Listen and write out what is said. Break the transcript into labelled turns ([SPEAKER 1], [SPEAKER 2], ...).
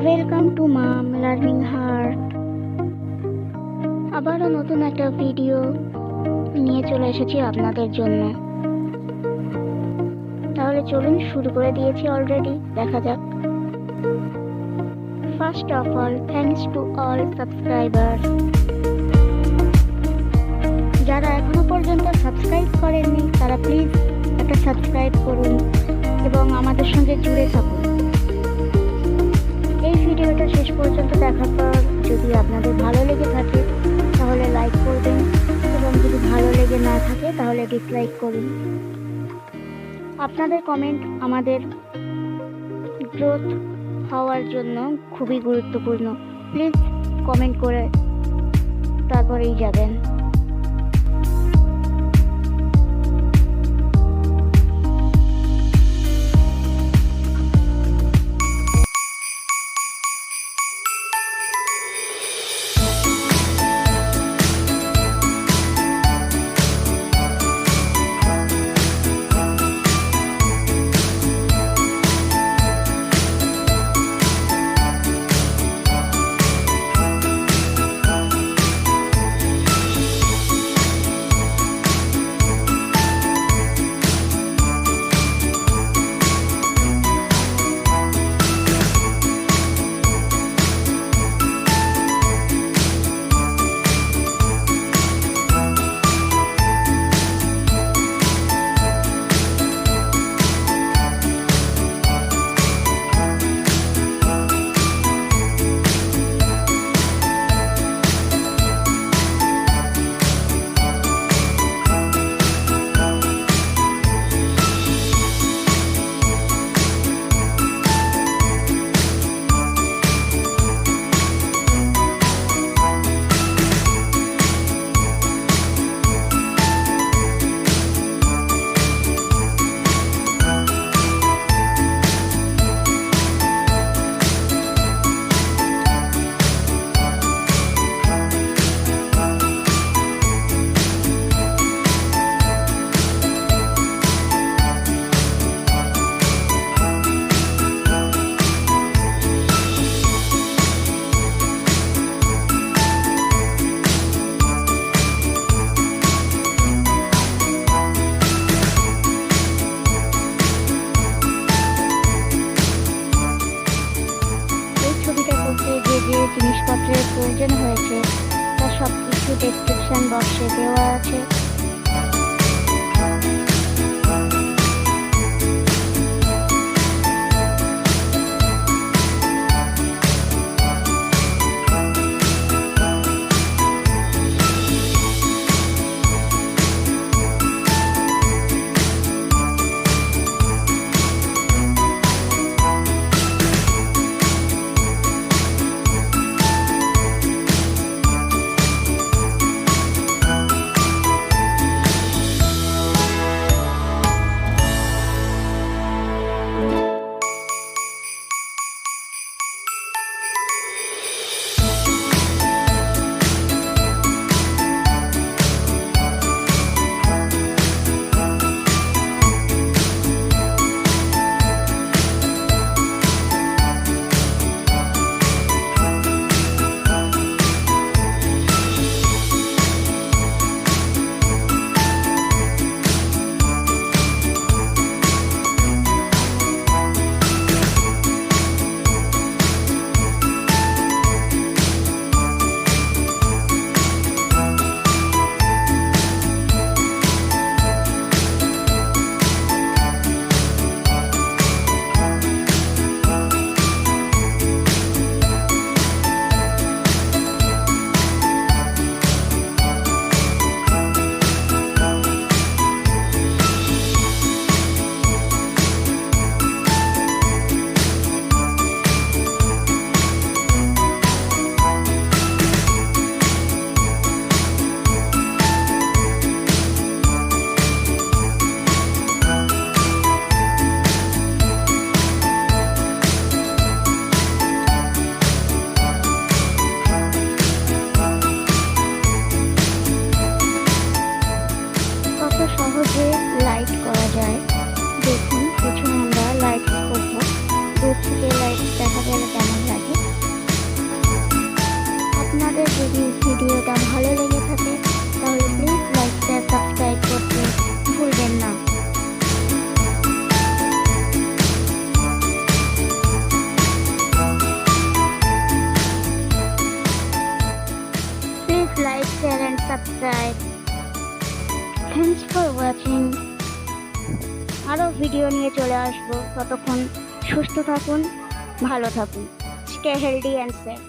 [SPEAKER 1] Welcome to mom learning heart. আবারও নতুন একটা ভিডিও নিয়ে চলে এসেছি আপনাদের জন্য। তাহলে চলুন, শুরু করে দিয়েছি অলরেডি, দেখা যাক। First of all, thanks to all subscribers. যারা এখনো পর্যন্ত সাবস্ক্রাইব করেননি তারা প্লিজ একটা সাবস্ক্রাইব করুন এবং আমাদের সঙ্গে জুড়ে থাকুন। এই ভিডিওটা শেষ পর্যন্ত দেখার পর যদি আপনাদের ভালো লেগে থাকে তাহলে লাইক করবেন এবং যদি ভালো লেগে না থাকে তাহলে ডিসলাইক করুন। আপনাদের কমেন্ট আমাদের গ্রোথ হওয়ার জন্য খুবই গুরুত্বপূর্ণ। প্লিজ কমেন্ট করে তারপরেই যাবেন। যে জিনিসপত্রের প্রয়োজন হয়েছে তা সব কিছু ডেসক্রিপশন বক্সে দেওয়া আছে। দেখা গেলে কেমন লাগে। আপনাদের যদি ভিডিওটা ভালো লেগে থাকে তাহলে প্লিজ লাইক শেয়ার সাবস্ক্রাইব করতে ভুলবেন না। Please like, share and subscribe. Thanks for watching. আরও ভিডিও নিয়ে চলে আসবো, ততক্ষণ সুস্থ থাকুন, ভালো থাকুন। Stay healthy and safe.